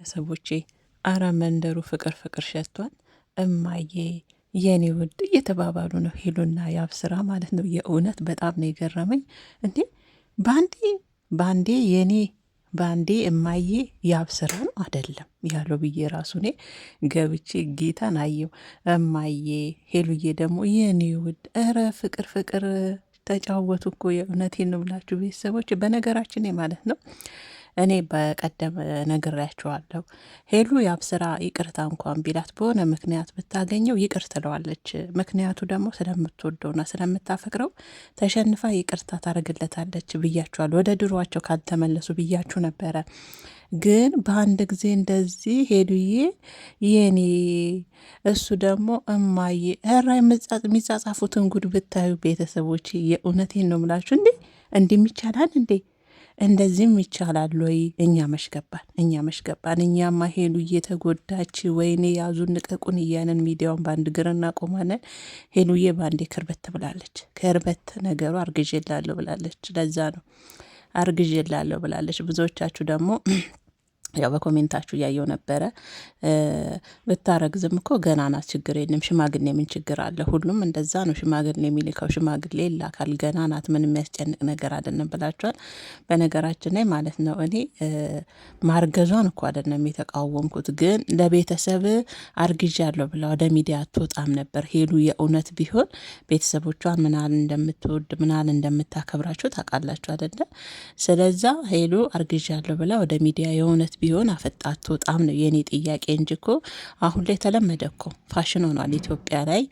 ሰቦቼ አረ መንደሩ ፍቅር ፍቅር ሸቷል። እማዬ የኔ ውድ እየተባባሉ ነው ሄሉና ያብ ስራ ማለት ነው። የእውነት በጣም ነው የገረመኝ። እንዴ ባንዴ ባንዴ የኔ ባንዴ እማዬ ያብ ስራ ነው አይደለም ያለው ብዬ ራሱ እኔ ገብቼ ጌታን አየው። እማዬ ሄሉዬ ደግሞ የኔ ውድ እረ ፍቅር ፍቅር ተጫወቱ እኮ የእውነቴን ነው ብላችሁ ቤተሰቦች በነገራችን ማለት ነው። እኔ በቀደም ነግሬያቸዋለሁ። ሄሉ ያብስራ ይቅርታ እንኳን ቢላት በሆነ ምክንያት ብታገኘው ይቅር ትለዋለች። ምክንያቱ ደግሞ ስለምትወደውና ስለምታፈቅረው ተሸንፋ ይቅርታ ታደርግለታለች ብያችኋል። ወደ ድሯቸው ካልተመለሱ ብያችሁ ነበረ። ግን በአንድ ጊዜ እንደዚህ ሄዱዬ የኔ እሱ ደግሞ እማዬ ራ የሚጻጻፉትን ጉድ ብታዩ ቤተሰቦች የእውነቴን ነው ምላችሁ። እንዲህ ይቻላል እንዴ? እንደዚህም ይቻላል ወይ? እኛ መሽገባን እኛማ ሄሉ እየተጎዳች ወይኔ ያዙን ንቀቁን እያንን ሚዲያውን በአንድ ግር እናቆማለን። ሄሉዬ በአንዴ ክርበት ብላለች። ክርበት ነገሩ አርግዤላለሁ ብላለች። ለዛ ነው አርግዤላለሁ ብላለች። ብዙዎቻችሁ ደግሞ ያው በኮሜንታችሁ እያየው ነበረ። ብታረግዝም እኮ ገና ናት፣ ችግር የለም ሽማግሌ ምን ችግር አለ? ሁሉም እንደዛ ነው ሽማግሌ የሚልከው፣ ሽማግሌ ይላካል። ገና ናት፣ ምን የሚያስጨንቅ ነገር አይደለም ብላችኋል። በነገራችን ላይ ማለት ነው እኔ ማርገዟን እኮ አይደለም የተቃወምኩት፣ ግን ለቤተሰብ አርግዣለሁ ብላ ወደ ሚዲያ አትወጣም ነበር ሄሉ። የእውነት ቢሆን ቤተሰቦቿን ምናል እንደምትወድ ምናል እንደምታከብራቸው ታውቃላችሁ አይደለ? ስለዛ ሄሉ አርግዣለሁ ብላ ወደ ሚዲያ የእውነት ቢሆን አፈጣ አትወጣም ነው የኔ ጥያቄ እንጂ እኮ አሁን ላይ ተለመደ እኮ ፋሽን ሆኗል ኢትዮጵያ ላይ።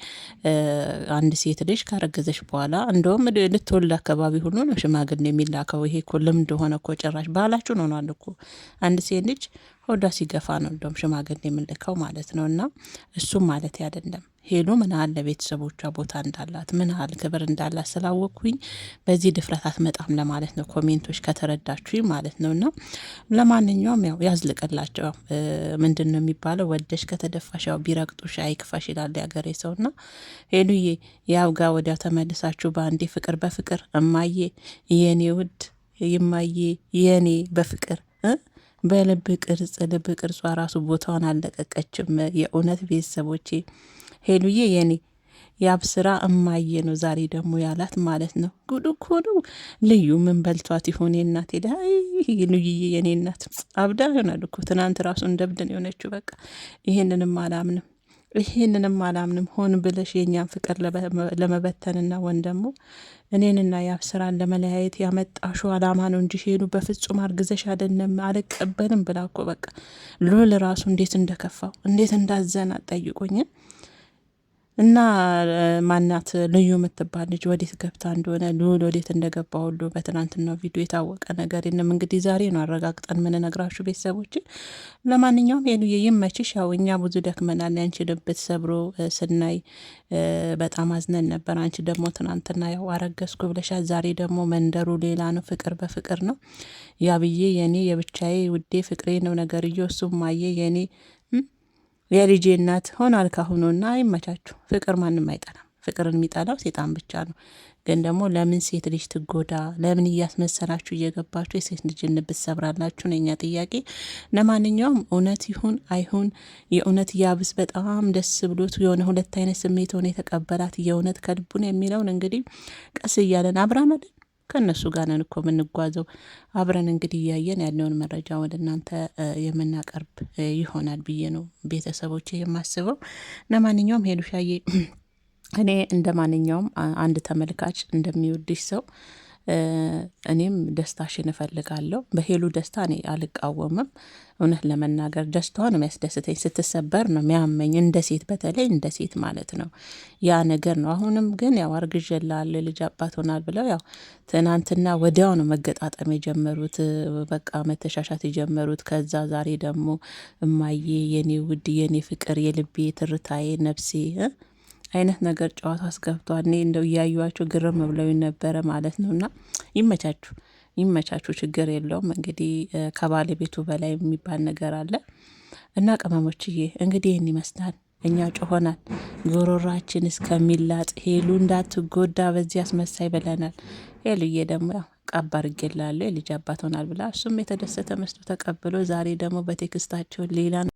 አንድ ሴት ልጅ ካረገዘች በኋላ እንደውም ልትወልድ አካባቢ ሁሉ ነው ሽማግሌ የሚላከው። ይሄ እኮ ልምድ ሆነ እኮ ጭራሽ ባህላችሁን ሆኗል እኮ። አንድ ሴት ልጅ ሆዷ ሲገፋ ነው እንደውም ሽማግሌ የምንልከው ማለት ነው። እና እሱም ማለት አይደለም ሄሉ ምን ያህል ለቤተሰቦቿ ቦታ እንዳላት ምን ያህል ክብር እንዳላት ስላወቅኩኝ በዚህ ድፍረት አትመጣም ለማለት ነው። ኮሜንቶች ከተረዳችሁኝ ማለት ነው። እና ለማንኛውም ያው ያዝልቅላቸው። ምንድን ነው የሚባለው? ወደሽ ከተደፋሽ ያው ቢረግጡሽ አይክፋሽ ይላል ያገሬ ሰው። ና ሄሉዬ ያው ጋር ወዲያ ተመልሳችሁ በአንዴ ፍቅር በፍቅር እማዬ የኔ ውድ ይማዬ የኔ በፍቅር በልብ ቅርጽ ልብ ቅርጿ ራሱ ቦታውን አልለቀቀችም። የእውነት ቤተሰቦቼ ሄሉዬ የኔ ያብስራ እማዬ ነው ዛሬ ደግሞ ያላት ማለት ነው። ጉድ እኮ ነው። ልዩ ምን በልቷት ይሆን እናት ሄዳ ልዩዬ የኔ እናት አብዳ ይሆናል እኮ። ትናንት ራሱ እንደብድን የሆነችው በቃ ይሄንንም አላምንም ሆን ብለሽ የእኛን ፍቅር ለመበተንና ወን ደግሞ እኔንና ያብስራን ለመለያየት ያመጣሹ አላማ ነው እንጂ ሄሉ በፍጹም አርግዘሽ አይደለም አልቀበልም ብላ እኮ በቃ ሎል ራሱ እንዴት እንደከፋው እንዴት እንዳዘና ጠይቆኝ። እና ማናት ልዩ የምትባል ልጅ ወዴት ገብታ እንደሆነ ልዑል ወዴት እንደገባ ሁሉ በትናንትናው ቪዲዮ የታወቀ ነገር የለም። እንግዲህ ዛሬ ነው አረጋግጠን ምንነግራችሁ ቤተሰቦች። ለማንኛውም ሄሉዬ ይመችሽ። ያው እኛ ብዙ ደክመናል። ያንቺ ልብ ሰብሮ ስናይ በጣም አዝነን ነበር። አንቺ ደግሞ ትናንትና ያው አረገዝኩ ብለሻል። ዛሬ ደግሞ መንደሩ ሌላ ነው፣ ፍቅር በፍቅር ነው። ያብዬ የኔ የብቻዬ ውዴ ፍቅሬ ነው ነገርዬ። እሱም ማየ የኔ የልጄ እናት ሆኗል ካሁኑና አይመቻችሁ። ፍቅር ማንም አይጠላም። ፍቅርን የሚጠላው ሴጣን ብቻ ነው። ግን ደግሞ ለምን ሴት ልጅ ትጎዳ? ለምን እያስመሰላችሁ እየገባችሁ የሴት ልጅ ንብት ሰብራላችሁ ነው የኛ ጥያቄ። ለማንኛውም እውነት ይሁን አይሁን የእውነት ያብስ በጣም ደስ ብሎት የሆነ ሁለት አይነት ስሜት ሆነ የተቀበላት የእውነት ከልቡን የሚለውን እንግዲህ ቀስ እያለን አብራናለን ከእነሱ ጋር ነን እኮ የምንጓዘው። አብረን እንግዲህ እያየን ያለውን መረጃ ወደ እናንተ የምናቀርብ ይሆናል ብዬ ነው ቤተሰቦች የማስበው። ለማንኛውም ሄሉሻዬ እኔ እንደ ማንኛውም አንድ ተመልካች እንደሚወድሽ ሰው እኔም ደስታሽን እፈልጋለሁ። በሄሉ ደስታ እኔ አልቃወምም። እውነት ለመናገር ደስታዋ ነው የሚያስደስተኝ። ስትሰበር ነው የሚያመኝ፣ እንደ ሴት በተለይ እንደ ሴት ማለት ነው። ያ ነገር ነው። አሁንም ግን ያው አርግዤልሃለሁ ልጅ አባት ሆናል ብለው ያው ትናንትና ወዲያው ነው መገጣጠም የጀመሩት፣ በቃ መተሻሻት የጀመሩት። ከዛ ዛሬ ደግሞ እማዬ የኔ ውድ የኔ ፍቅር የልቤ ትርታዬ ነፍሴ አይነት ነገር ጨዋታ አስገብቷል። እኔ እንደው እያዩዋቸው ግርም ብለው ነበረ ማለት ነው። እና ይመቻችሁ፣ ችግር የለውም። እንግዲህ ከባለቤቱ በላይ የሚባል ነገር አለ። እና ቅመሞችዬ እንግዲህ ይህን ይመስላል። እኛ ጮሆናል፣ ጎሮራችን እስከሚላጥ ሄሉ እንዳትጎዳ በዚህ አስመሳይ ብለናል። ሄሉዬ ደግሞ ያው ቃባ አድርጌላለሁ የልጅ አባት ሆናል ብላ እሱም የተደሰተ መስሎ ተቀብሎ ዛሬ ደግሞ በቴክስታቸው ሌላ